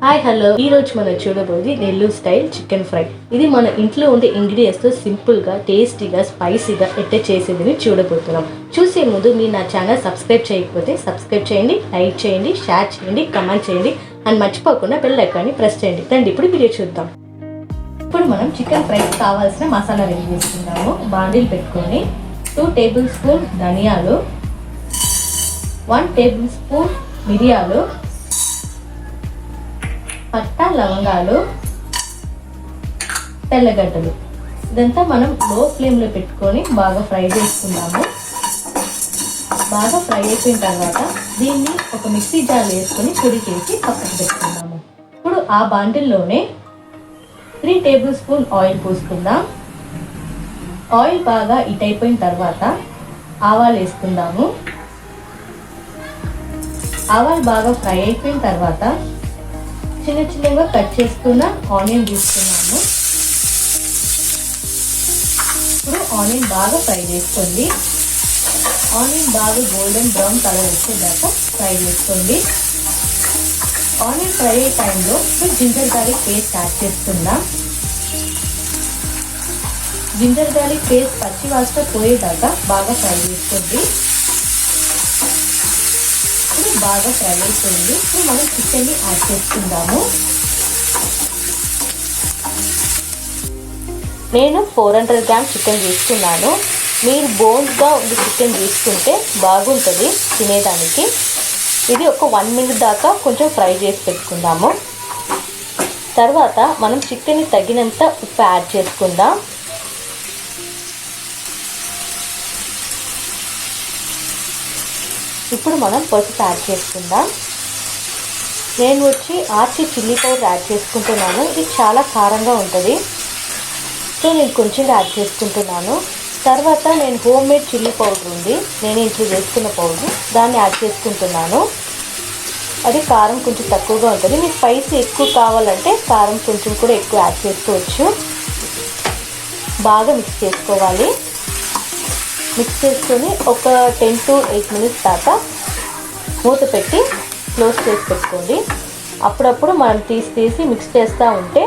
Hi hello, ఈ రోజు మనం చూడబోయేది నెల్లూరు స్టైల్ చికెన్ ఫ్రై. ఇది మన ఇంట్లో ఉండే ఇంగ్రీడియంట్స్తో సింపుల్గా, టేస్టీగా, స్పైసీగా ఎట్ట చేసేదని చూడబోతున్నాం. చూసే ముందు మీరు నా ఛానల్ సబ్స్క్రైబ్ చేయకపోతే సబ్స్క్రైబ్ చేయండి, లైక్ చేయండి, షేర్ చేయండి, కమెంట్ చేయండి అండ్ మర్చిపోకుండా బెల్ ఐకాన్ని ప్రెస్ చేయండి. రండి ఇప్పుడు వీడియో చూద్దాం. ఇప్పుడు మనం చికెన్ ఫ్రైకి కావాల్సిన మసాలా రెడీ చేసుకుందాము. బాండిల్ పెట్టుకొని 2 టేబుల్ స్పూన్ ధనియాలు, 1 టేబుల్ స్పూన్ మిరియాలు, పట్టా, లవంగాలు, తెల్లగడ్డలు, ఇదంతా మనం లో ఫ్లేమ్లో పెట్టుకొని బాగా ఫ్రై చేసుకుందాము. బాగా ఫ్రై అయిపోయిన తర్వాత దీన్ని ఒక మిక్సీ జార్ వేసుకొని పొడి చేసి పక్కన పెట్టుకుందాము. ఇప్పుడు ఆ బాండిల్లోనే 3 టేబుల్ స్పూన్ ఆయిల్ పోసుకుందాం. ఆయిల్ బాగా హీట్ అయిపోయిన తర్వాత ఆవాలు వేసుకుందాము. ఆవాలు బాగా ఫ్రై అయిపోయిన తర్వాత చిన్న చిన్నగా కట్ చేసుకున్న ఆనియన్ తీసుకున్నాము. ఇప్పుడు ఆనియన్ బాగా ఫ్రై చేసుకోండి. ఆనియన్ బాగా గోల్డెన్ బ్రౌన్ కలర్ వచ్చేదాకా ఫ్రై చేసుకోండి. ఆనియన్ ఫ్రై అయ్యే టైంలో జింజర్ గార్లిక్ పేస్ట్ యాడ్ చేసుకుందాం. జింజర్ గార్లిక్ పేస్ట్ పచ్చి వాసన పోయేదాకా బాగా ఫ్రై చేసుకోండి. బాగా ఫ్రై అయిపోయింది. ఇప్పుడు మనం చికెన్ని యాడ్ చేసుకుందాము. నేను 400 గ్రామ్స్ చికెన్ తీసుకున్నాను. మీరు బోన్స్గా ఉండి చికెన్ తీసుకుంటే బాగుంటుంది తినేదానికి. ఇది ఒక 1 మినిట్ దాకా కొంచెం ఫ్రై చేసి పెట్టుకుందాము. తర్వాత మనం చికెన్కి తగినంత ఉప్పు యాడ్ చేసుకుందాం. ఇప్పుడు మనం పసుపు యాడ్ చేసుకుందాం. నేను వచ్చి ఆర్చి చిల్లీ పౌడర్ యాడ్ చేసుకుంటున్నాను. ఇది చాలా కారంగా ఉంటుంది, సో నేను కొంచెం యాడ్ చేసుకుంటున్నాను. తర్వాత నేను హోమ్ మేడ్ చిల్లీ పౌడర్ ఉంది, నేను ఇంట్లో చేసుకున్న పౌడర్, దాన్ని యాడ్ చేసుకుంటున్నాను. అది కారం కొంచెం తక్కువగా ఉంటుంది. మీకు స్పైసీ ఎక్కువ కావాలంటే కారం కొంచెం కూడా ఎక్కువ యాడ్ చేసుకోవచ్చు. బాగా మిక్స్ చేసుకోవాలి. మిక్స్ చేసుకొని ఒక 10 to 8 మినిట్స్ దాకా మూత పెట్టి క్లోజ్ చేసి పెట్టుకోండి. అప్పుడప్పుడు మనం తీసి మిక్స్ చేస్తూ ఉంటే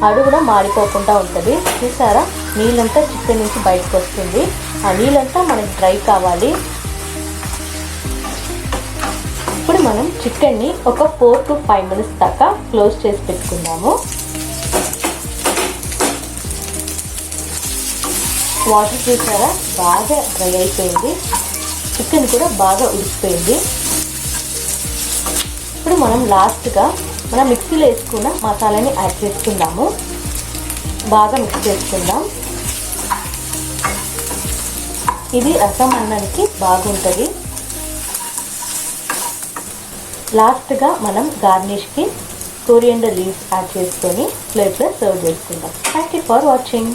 అడుగున మాడిపోకుండా ఉంటుంది. చూసారా, నీళ్ళంతా చికెన్ నుంచి బయటకు వస్తుంది. ఆ నీళ్ళంతా మనకి డ్రై కావాలి. ఇప్పుడు మనం చికెన్ని ఒక 4 to 5 మినిట్స్ దాకా క్లోజ్ చేసి పెట్టుకుందాము. వాటర్ చూసారా బాగా డ్రై అయిపోయింది. చికెన్ కూడా బాగా ఉడికిపోయింది. ఇప్పుడు మనం లాస్ట్గా మనం మిక్సీలో వేసుకున్న మసాలాని యాడ్ చేసుకుందాము. బాగా మిక్స్ చేసుకుందాం. ఇది రసం అన్నానికి బాగుంటుంది. లాస్ట్గా మనం గార్నిష్కి కొరియండర్ లీవ్స్ యాడ్ చేసుకొని ప్లేట్లో సర్వ్ చేసుకుందాం. Thank you for watching.